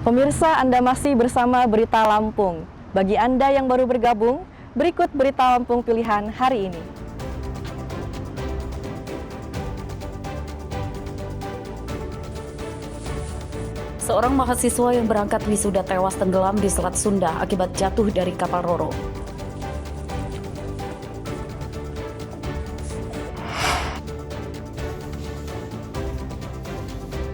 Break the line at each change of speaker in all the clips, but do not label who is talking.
Pemirsa, Anda masih bersama Berita Lampung. Bagi Anda yang baru bergabung, berikut Berita Lampung pilihan hari ini. Seorang mahasiswa yang berangkat wisuda tewas tenggelam di Selat Sunda akibat jatuh dari kapal Roro.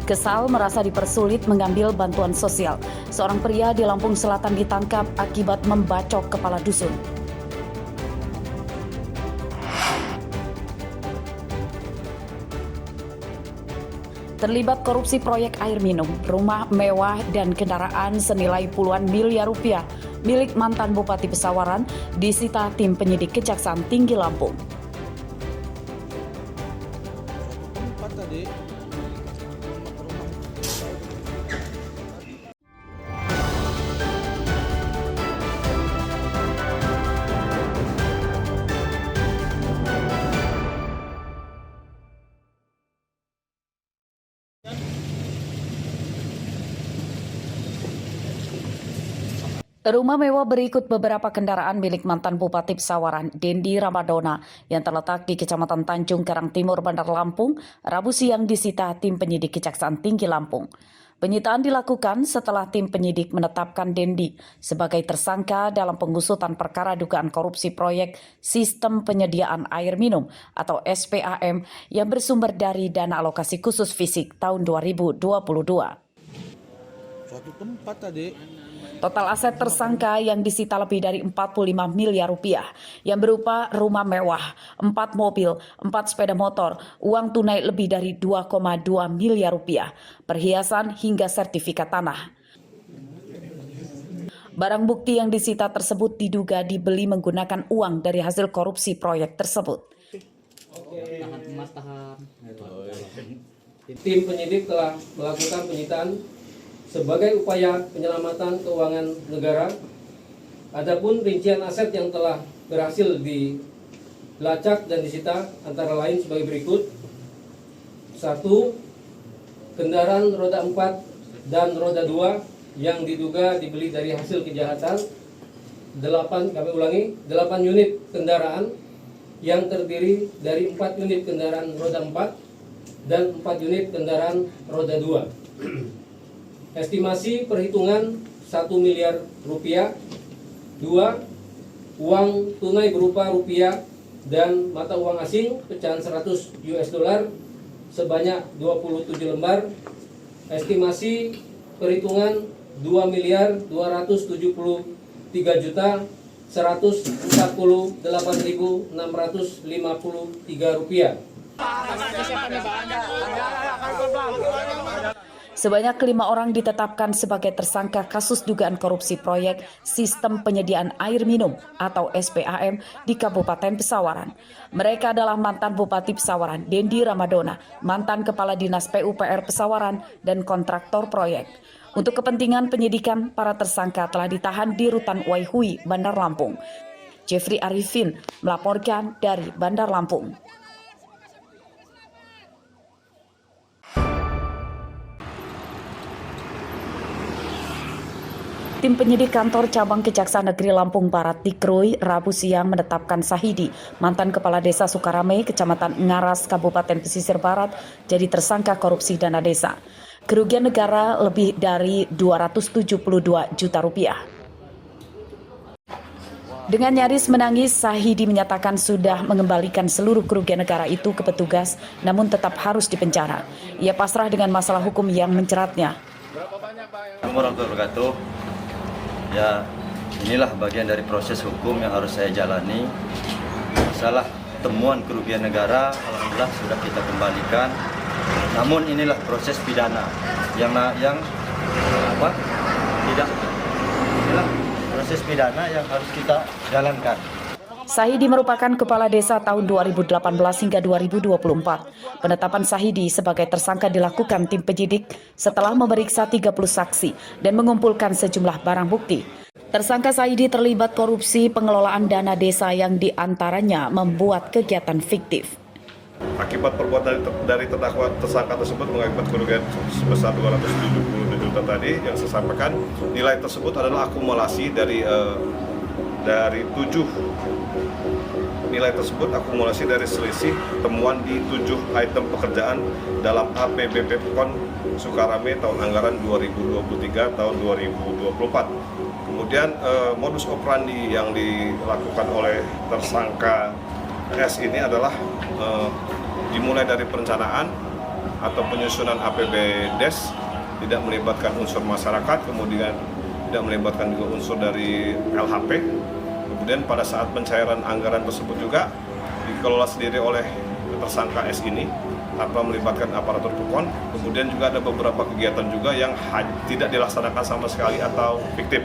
Kesal merasa dipersulit mengambil bantuan sosial. Seorang pria di Lampung Selatan ditangkap akibat membacok kepala dusun. Terlibat korupsi proyek air minum, rumah mewah dan kendaraan senilai puluhan miliar rupiah milik mantan Bupati Pesawaran disita tim penyidik Kejaksaan Tinggi Lampung. Rumah mewah berikut beberapa kendaraan milik mantan Bupati Pesawaran, Dendi Ramadona, yang terletak di Kecamatan Tanjung Karang Timur, Bandar Lampung, Rabu siang disita tim penyidik Kejaksaan Tinggi Lampung. Penyitaan dilakukan setelah tim penyidik menetapkan Dendi sebagai tersangka dalam pengusutan perkara dugaan korupsi proyek Sistem Penyediaan Air Minum atau SPAM yang bersumber dari dana alokasi khusus fisik tahun 2022.
Suatu tempat tadi.
Total aset tersangka yang disita lebih dari 45 miliar rupiah yang berupa rumah mewah, 4 mobil, 4 sepeda motor, uang tunai lebih dari 2,2 miliar rupiah, perhiasan hingga sertifikat tanah. Barang bukti yang disita tersebut diduga dibeli menggunakan uang dari hasil korupsi proyek tersebut.
Tim penyidik telah melakukan penyitaan sebagai upaya penyelamatan keuangan negara. Adapun rincian aset yang telah berhasil dilacak dan disita antara lain sebagai berikut. 1. Kendaraan roda 4 dan roda 2 yang diduga dibeli dari hasil kejahatan. 8 unit kendaraan yang terdiri dari 4 unit kendaraan roda 4 dan 4 unit kendaraan roda 2. Estimasi perhitungan 1 miliar rupiah. 2. Uang tunai berupa rupiah dan mata uang asing pecahan 100 US dollar sebanyak 27 lembar. Estimasi perhitungan 2 miliar 273 juta 148.653 rupiah.
Sebanyak 5 orang ditetapkan sebagai tersangka kasus dugaan korupsi proyek Sistem Penyediaan Air Minum atau SPAM di Kabupaten Pesawaran. Mereka adalah mantan Bupati Pesawaran, Dendi Ramadona, mantan Kepala Dinas PUPR Pesawaran, dan kontraktor proyek. Untuk kepentingan penyidikan, para tersangka telah ditahan di Rutan Waihui, Bandar Lampung. Jeffrey Arifin melaporkan dari Bandar Lampung. Tim penyidik kantor cabang Kejaksaan Negeri Lampung Barat di Krui, Rabu siang menetapkan Sahidi, mantan Kepala Desa Sukarame, Kecamatan Ngaras, Kabupaten Pesisir Barat, jadi tersangka korupsi dana desa. Kerugian negara lebih dari 272 juta rupiah. Dengan nyaris menangis, Sahidi menyatakan sudah mengembalikan seluruh kerugian negara itu ke petugas, namun tetap harus dipenjara. Ia pasrah dengan masalah hukum yang menjeratnya.
Ya, inilah bagian dari proses hukum yang harus saya jalani. Masalah temuan kerugian negara, alhamdulillah sudah kita kembalikan. Namun inilah proses pidana inilah proses pidana yang harus kita jalankan.
Sahidi merupakan kepala desa tahun 2018 hingga 2024. Penetapan Sahidi sebagai tersangka dilakukan tim penyidik setelah memeriksa 30 saksi dan mengumpulkan sejumlah barang bukti. Tersangka Sahidi terlibat korupsi pengelolaan dana desa yang diantaranya membuat kegiatan fiktif.
Akibat perbuatan dari terdakwa tersangka tersebut mengakibatkan kerugian sebesar 272
bersangkutan tadi yang saya sampaikan, nilai tersebut adalah akumulasi dari 7 nilai tersebut akumulasi dari selisih temuan di 7 item pekerjaan dalam APBP PON Sukarame tahun anggaran 2023 tahun 2024. Kemudian modus operandi yang dilakukan oleh tersangka S ini adalah dimulai dari perencanaan atau penyusunan APBDes, tidak melibatkan unsur masyarakat, kemudian tidak melibatkan juga unsur dari LHP. Kemudian pada saat pencairan anggaran tersebut juga dikelola sendiri oleh tersangka S ini tanpa melibatkan aparatur PON. Kemudian juga ada beberapa kegiatan juga yang tidak dilaksanakan sama sekali atau fiktif.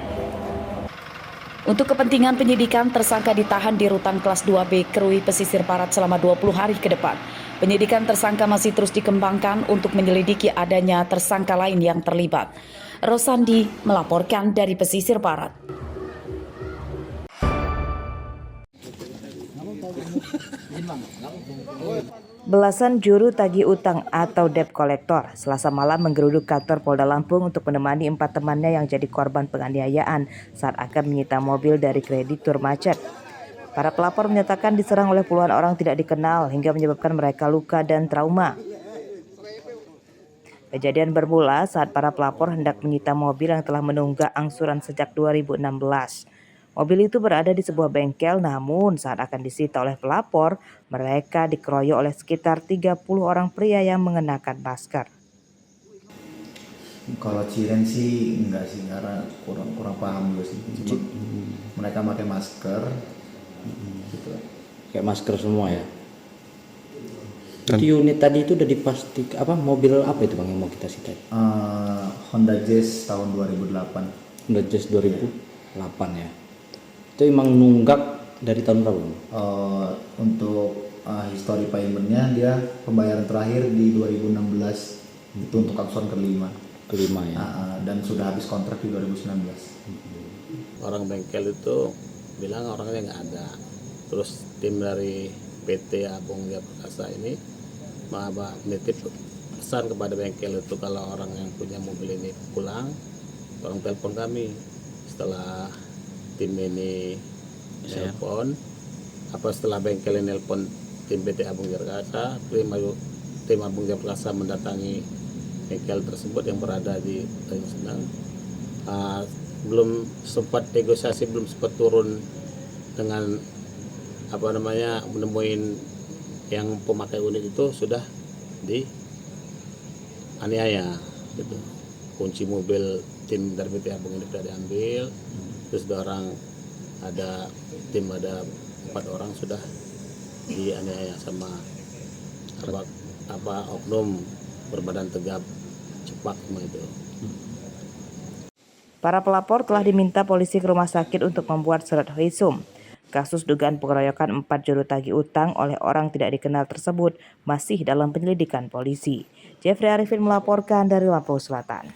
Untuk kepentingan penyidikan, tersangka ditahan di rutan kelas 2B Krui Pesisir Barat selama 20 hari ke depan. Penyidikan tersangka masih terus dikembangkan untuk menyelidiki adanya tersangka lain yang terlibat. Rosandi melaporkan dari Pesisir Barat.
Belasan juru tagih utang atau debt collector Selasa malam menggeruduk kantor Polda Lampung untuk menemani 4 temannya yang jadi korban penganiayaan saat akan menyita mobil dari kreditur macet. Para pelapor menyatakan diserang oleh puluhan orang tidak dikenal hingga menyebabkan mereka luka dan trauma. Kejadian bermula saat para pelapor hendak menyita mobil yang telah menunggak angsuran sejak 2016. Mobil itu berada di sebuah bengkel, namun saat akan disita oleh pelapor, mereka dikeroyok oleh sekitar 30 orang pria yang mengenakan masker.
Kalau Ciren sih enggak sih, karena kurang paham juga sih. Cuma mereka pakai masker, gitu.
Kayak masker semua ya. Itu unit tadi itu udah dipastikan mobil apa itu Bang yang mau kita sita?
Honda Jazz tahun 2008.
Honda Jazz 2008 ya. Itu emang nunggak dari tahun berapa?
Untuk history paymentnya dia pembayaran terakhir di 2016 itu untuk angsuran kelima ya. Dan sudah habis kontrak di 2019.
Orang bengkel itu bilang orangnya nggak ada. Terus tim dari PT Abong Jaya Perkasa ini menitip pesan kepada bengkel itu kalau orang yang punya mobil ini pulang, tolong telepon kami. Setelah tim ini nelpon, setelah bengkel ini nelpon tim PT Abong Jaya Perkasa, tim Abong Jaya Perkasa mendatangi bengkel tersebut yang berada di Tanjung Senang. Belum sempat negosiasi, belum sempat turun dengan menemuin yang pemakai unit itu sudah dianiaya gitu. Kunci mobil tim dari PT Abong ini sudah diambil, terus ada 4 orang sudah dianiaya sama oknum berbadan tegap cepak itu.
Para pelapor telah diminta polisi ke rumah sakit untuk membuat surat visum. Kasus dugaan pengeroyokan 4 juru tagih utang oleh orang tidak dikenal tersebut masih dalam penyelidikan polisi. Jeffrey Arifin melaporkan dari Lampung Selatan.